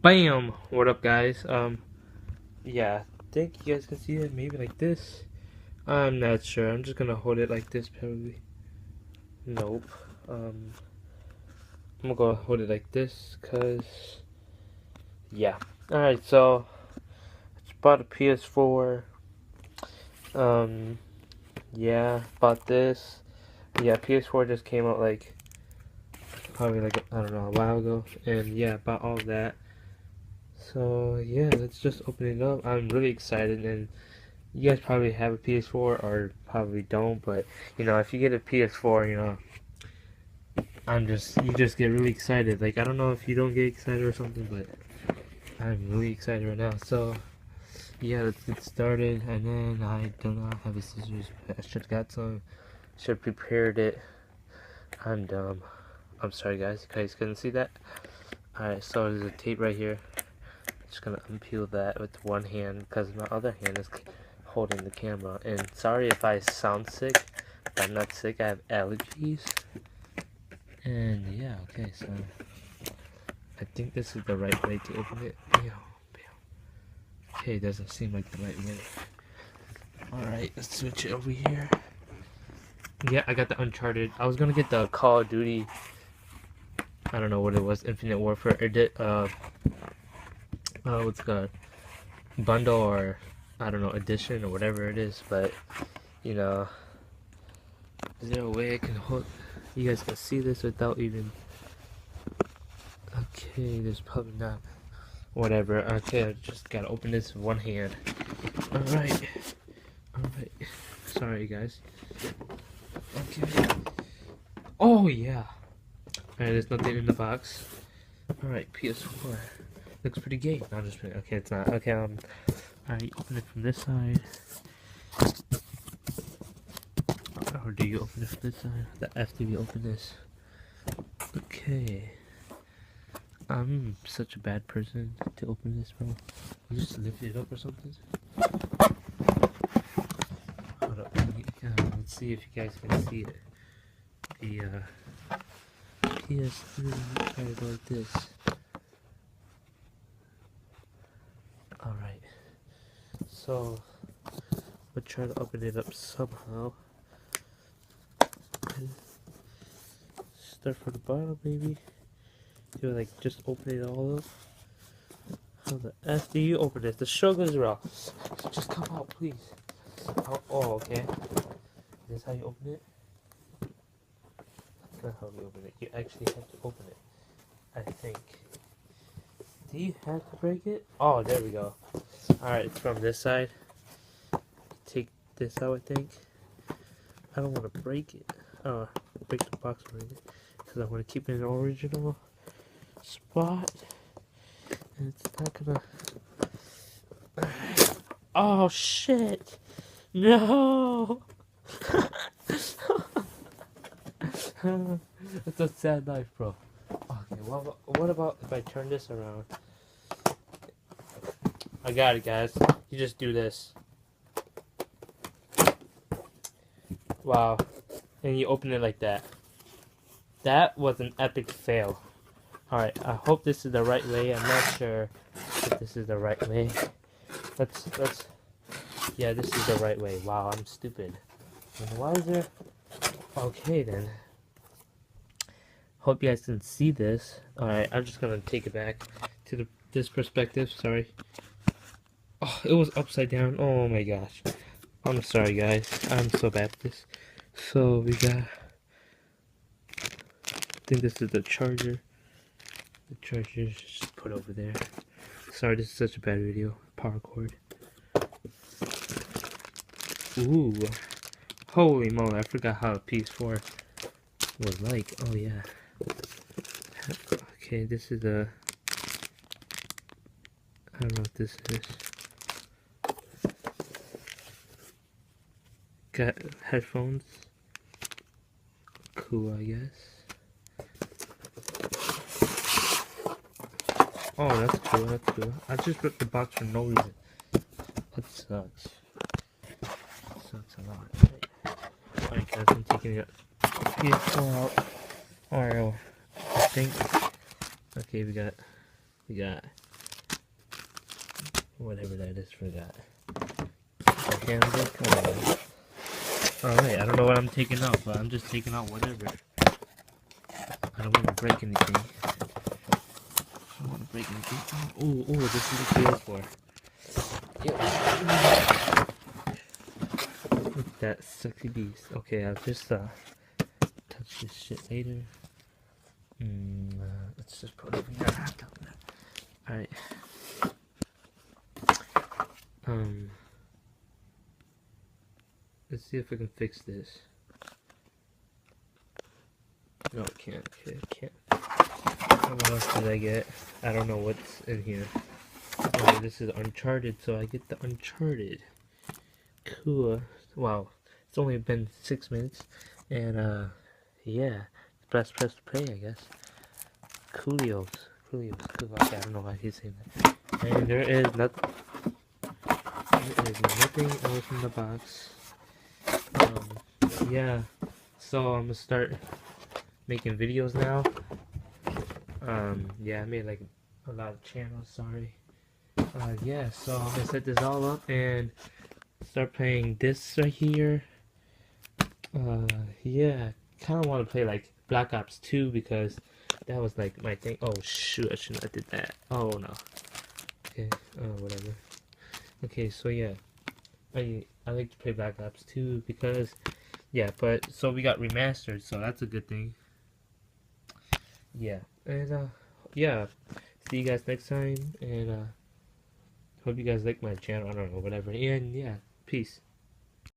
Bam! What up, guys? Yeah, think you guys can see it maybe like this. I'm not sure. I'm just gonna hold it like this, probably. Nope. Um, I'm gonna hold it like this, cause yeah. All right, so I just bought a PS4. Um, yeah, bought this. Yeah, PS4 just came out like probably like I don't know a while ago, and yeah, bought all that. So yeah, let's just open it up. I'm really excited and. You guys probably have a PS4 or probably don't, but if you get a PS4, you just get really excited. Like I don't know if you don't get excited or something, but I'm really excited right now. So yeah, let's get started. And then I do not have a scissors, but I should have got some. Should have prepared it. I'm dumb. I'm sorry, guys. You guys couldn't see that. Alright, so there's a tape right here. Just gonna unpeel that with one hand because my other hand is holding the camera. And sorry if I sound sick, but I'm not sick. I have allergies. And yeah, okay, so I think this is the right way to open it. Okay, it doesn't seem like the right way. Alright, let's switch it over here. Yeah, I got the Uncharted. I was gonna get the Call of Duty. I don't know what it was, Infinite Warfare. What's it called? Bundle or I don't know, edition or whatever it is, but you know, is there a way I can hold you guys can see this without even okay, there's probably not whatever. Okay, I just gotta open this with one hand. Alright. Alright. Sorry guys. Okay. Oh yeah. Alright, there's nothing in the box. Alright, PS4. Looks pretty gay. No, just okay, it's not. Okay, alright, open it from this side. Or do you open it from this side? After you open this. Okay. I'm such a bad person to open this, bro. You just lift it up or something? Hold up. Let's see if you guys can see it. The PS3 goes like this. Alright. So, we'll try to open it up somehow. Start from the bottom, maybe. Do like just open it all up. How the F do you open this? The sugar's raw. Just come out, please. Oh, okay. This is how you open it? That's not how you open it. You actually have to open it. I think. Do you have to break it? Oh, there we go. Alright, it's from this side. Take this out, I think. I don't want to break it. Break the box already. Because I want to keep it in the original spot. And it's not gonna. Oh shit! No! It's a sad life, bro. Okay, what about if I turn this around? I got it, guys. You just do this. Wow. And you open it like that. That was an epic fail. Alright, I hope this is the right way. I'm not sure if this is the right way. Let's yeah, this is the right way. Wow, I'm stupid. And why is there okay then. Hope you guys can see this. Alright, I'm just gonna take it back to this perspective, sorry. Oh, it was upside down. Oh my gosh. I'm sorry guys. I'm so bad at this. So we got I think this is the charger. The charger is just put over there. Sorry, this is such a bad video. Power cord. Ooh. Holy moly, I forgot how a PS4 was like. Oh yeah. Okay, this is a I don't know what this is. Got headphones. Cool, I guess. Oh, that's cool, that's cool. I just ripped the box for no reason. That sucks. Sucks a lot. Alright guys, I'm taking it PS4 out. Alright, I think. Okay, we got whatever that is for that. The handbook. Alright, I don't know what I'm taking out, but I'm just taking out whatever. I don't want to break anything. I don't want to break anything. Oh, this is the PS4. Yeah. Look at that sexy beast. Okay, I'll just touch this shit later. Let's just put it over here. Alright. Let's see if I can fix this. No, it can't. Okay, it can't. What else did I get? I don't know what's in here. Okay, this is Uncharted, so I get the Uncharted. Cool. Wow. It's only been 6 minutes. And, yeah. Press to play, I guess. Coolios. Cool. Okay, I don't know why he's saying that. And there is nothing else in the box. Yeah. So I'm gonna start making videos now. Yeah, I made like a lot of channels, sorry. Yeah, so I'm gonna set this all up and start playing this right here. Yeah, kind of want to play like Black Ops 2 because that was like my thing. Oh shoot, I shouldn't have did that. Oh no. Okay, whatever. Okay, so yeah, I like to play Black Ops 2 because, yeah, but so we got remastered, so that's a good thing. Yeah, and yeah, see you guys next time, and hope you guys like my channel. I don't know, whatever. And yeah, peace.